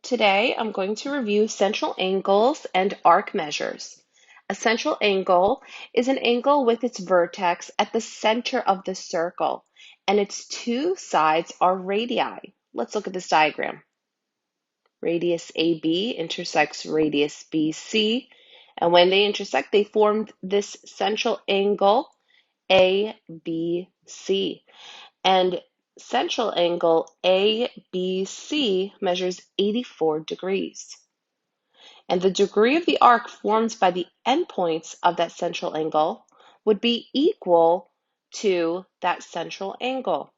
Today I'm going to review central angles and arc measures. A central angle is an angle with its vertex at the center of the circle, and its two sides are radii. Let's look at this diagram. Radius AB intersects radius BC, and when they intersect, they form this central angle ABC. And central angle ABC measures 84 degrees. And the degree of the arc formed by the endpoints of that central angle would be equal to that central angle.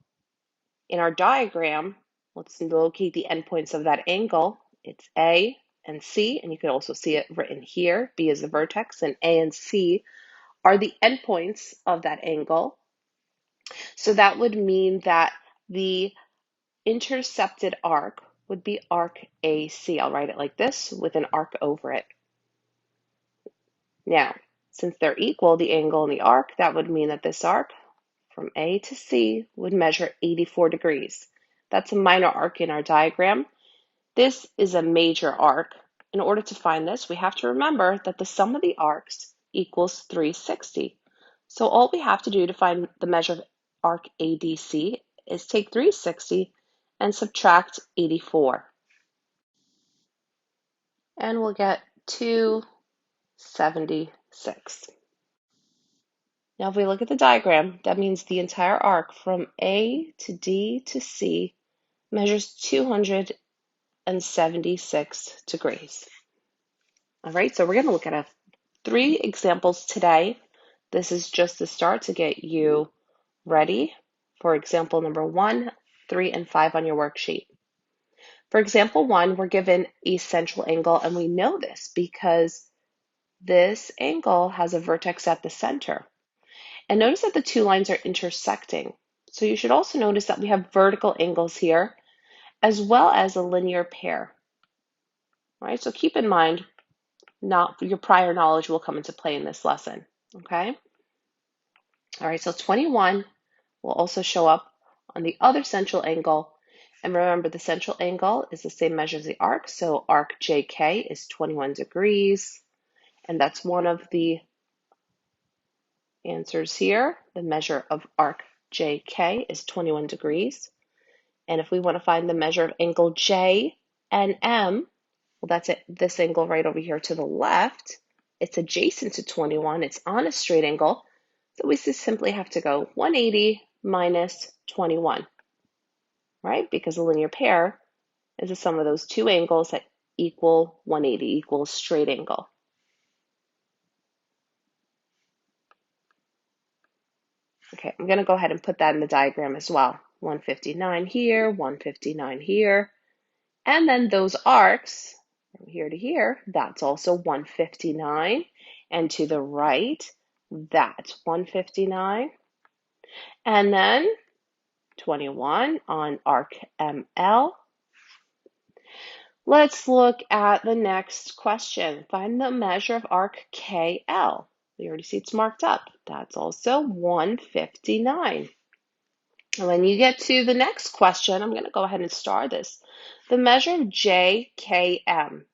In our diagram, let's locate the endpoints of that angle. It's A and C, and you can also see it written here. B is the vertex, and A and C are the endpoints of that angle. So that would mean that the intercepted arc would be arc AC. I'll write it like this with an arc over it. Now, since they're equal, the angle and the arc, that would mean that this arc from A to C would measure 84 degrees. That's a minor arc in our diagram. This is a major arc. In order to find this, we have to remember that the sum of the arcs equals 360. So all we have to do to find the measure of arc ADC is take 360 and subtract 84. And we'll get 276. Now if we look at the diagram, that means the entire arc from A to D to C measures 276 degrees. All right, so we're going to look at 3 examples today. This is just the start to get you ready for example number 1, 3, and 5 on your worksheet. For example 1, we're given a central angle, and we know this because this angle has a vertex at the center. And notice that the two lines are intersecting. So you should also notice that we have vertical angles here, as well as a linear pair. All right, so keep in mind, not your prior knowledge will come into play in this lesson, okay? All right, so 21 will also show up on the other central angle. And remember, the central angle is the same measure as the arc, so arc JK is 21 degrees, and that's one of the answers here. The measure of arc JK is 21 degrees. And if we want to find the measure of angle J and M, well, that's it. This angle right over here to the left, it's adjacent to 21. It's on a straight angle. So we just simply have to go 180 minus 21, right? Because a linear pair is the sum of those two angles that equal 180, equals straight angle. Okay, I'm going to go ahead and put that in the diagram as well. 159 here, 159 here. And then those arcs from here to here, that's also 159. And to the right, that's 159. And then 21 on arc ML. Let's look at the next question. Find the measure of arc KL. We already see it's marked up. That's also 159. And when you get to the next question, I'm going to go ahead and star this. The measure of JKM.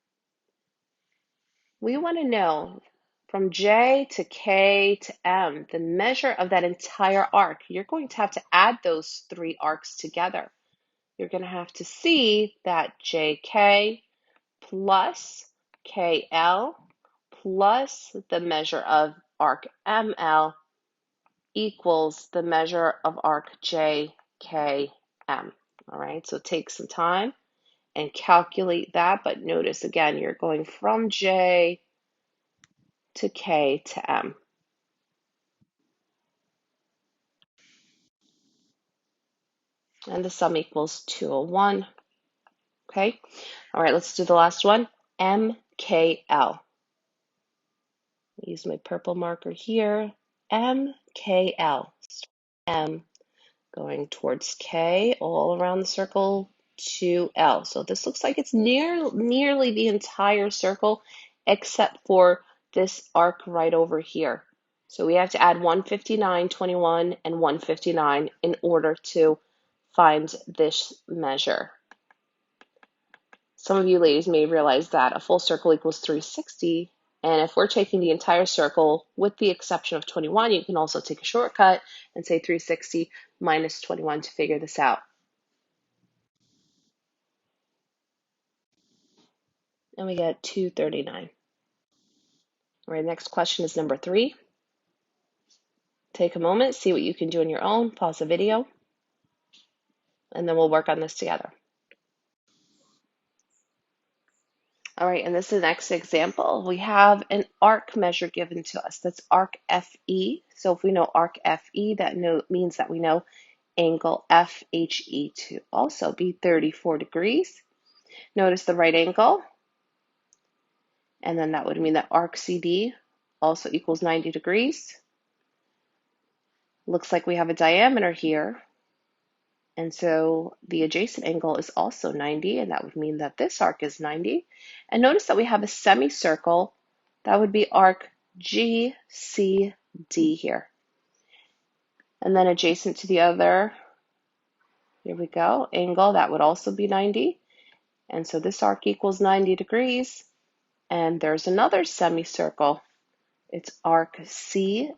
We want to know from J to K to M, the measure of that entire arc. You're going to have to add those 3 arcs together. You're going to have to see that JK plus KL plus the measure of arc ML equals the measure of arc JKM. All right, so take some time and calculate that, but notice again, you're going from J to K to M. And the sum equals 201. Okay, all right, let's do the last one, MKL. Use my purple marker here, MKL. M going towards K, all around the circle to L. So this looks like it's nearly the entire circle, except for this arc right over here. So we have to add 159, 21, and 159 in order to find this measure. Some of you ladies may realize that a full circle equals 360, and if we're taking the entire circle with the exception of 21, you can also take a shortcut and say 360 minus 21 to figure this out. And we get 239. All right, next question is number 3. Take a moment, see what you can do on your own, pause the video, and then we'll work on this together. All right, and this is the next example. We have an arc measure given to us. That's arc FE. So if we know arc FE, that means that we know angle FHE to also be 34 degrees. Notice the right angle, and then that would mean that arc CD also equals 90 degrees. Looks like we have a diameter here, and so the adjacent angle is also 90, and that would mean that this arc is 90. And notice that we have a semicircle. That would be arc GCD here. And then adjacent to the other, here we go, angle, that would also be 90. And so this arc equals 90 degrees. And there's another semicircle. It's arc CDE.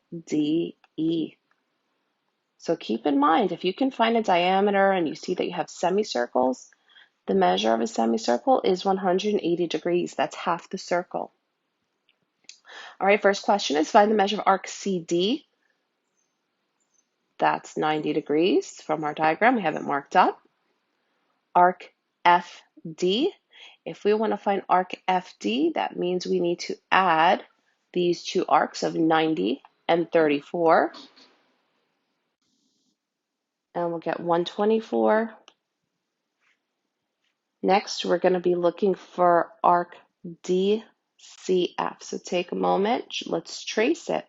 So keep in mind, if you can find a diameter and you see that you have semicircles, the measure of a semicircle is 180 degrees. That's half the circle. All right, first question is find the measure of arc CD. That's 90 degrees from our diagram. We have it marked up. Arc FD. If we want to find arc FD, that means we need to add these two arcs of 90 and 34. And we'll get 124. Next, we're going to be looking for arc DCF. So take a moment. Let's trace it.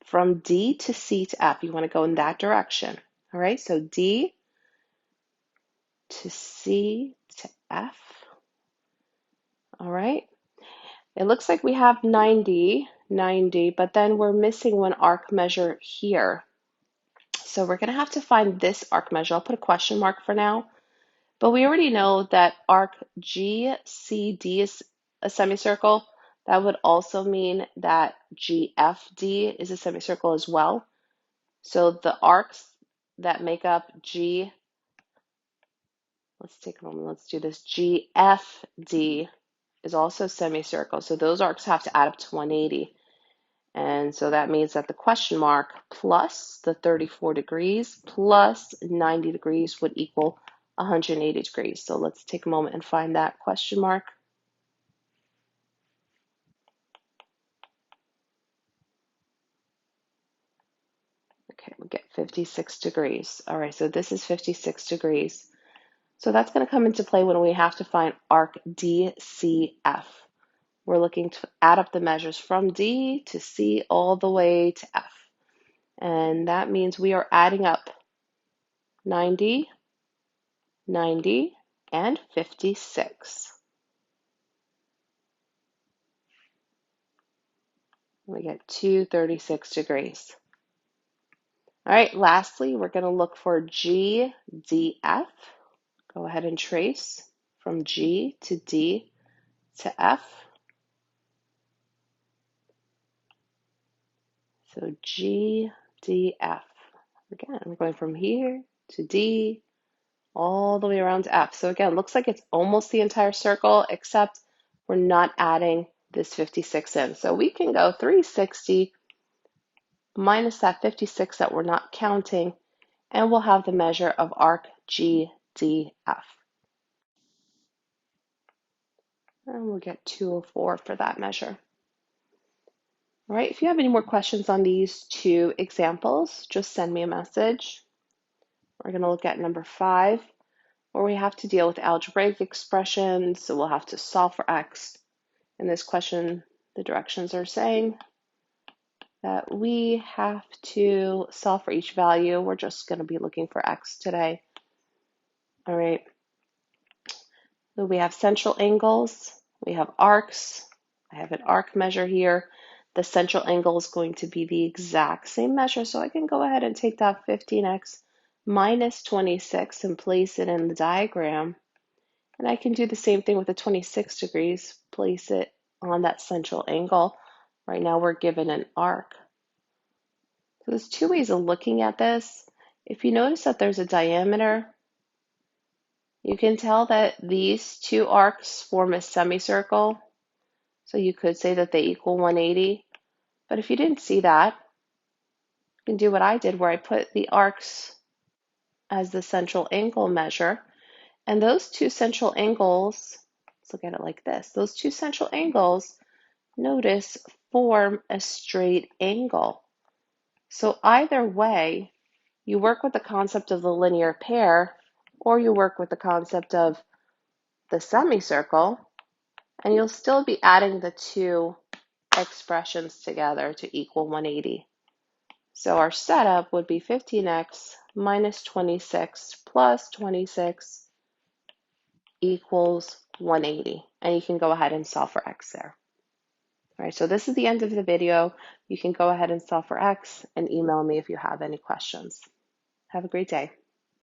From D to C to F. You want to go in that direction. All right, so D to C to F. All right. It looks like we have 90, but then we're missing one arc measure here. So we're going to have to find this arc measure. I'll put a question mark for now. But we already know that arc GCD is a semicircle. That would also mean that GFD is a semicircle as well. So the arcs that make up let's take a moment, let's do this. GFD is also a semicircle. So those arcs have to add up to 180. And so that means that the question mark plus the 34 degrees plus 90 degrees would equal 180 degrees. So let's take a moment and find that question mark. Okay, we get 56 degrees. All right, so this is 56 degrees. So that's going to come into play when we have to find arc DCF. We're looking to add up the measures from D to C all the way to F. And that means we are adding up 90, 90, and 56. We get 236 degrees. All right, lastly, we're going to look for GDF. Go ahead and trace from G to D to F. So GDF. Again, we're going from here to D all the way around to F. So again, looks like it's almost the entire circle, except we're not adding this 56 in. So we can go 360 minus that 56 that we're not counting, and we'll have the measure of arc GDF. And we'll get 204 for that measure. All right, if you have any more questions on these two examples, just send me a message. We're going to look at number 5, where we have to deal with algebraic expressions. So we'll have to solve for x. In this question, the directions are saying that we have to solve for each value. We're just going to be looking for x today. All right. So we have central angles. We have arcs. I have an arc measure here. The central angle is going to be the exact same measure. So I can go ahead and take that 15x minus 26 and place it in the diagram. And I can do the same thing with the 26 degrees, place it on that central angle. Right now we're given an arc. So there's two ways of looking at this. If you notice that there's a diameter, you can tell that these two arcs form a semicircle. So you could say that they equal 180. But if you didn't see that, you can do what I did where I put the arcs as the central angle measure. And those two central angles, let's look at it like this. Those two central angles, notice, form a straight angle. So either way, you work with the concept of the linear pair, or you work with the concept of the semicircle, and you'll still be adding the two expressions together to equal 180. So our setup would be 15x minus 26 plus 26 equals 180. And you can go ahead and solve for x there. All right, so this is the end of the video. You can go ahead and solve for x and email me if you have any questions. Have a great day.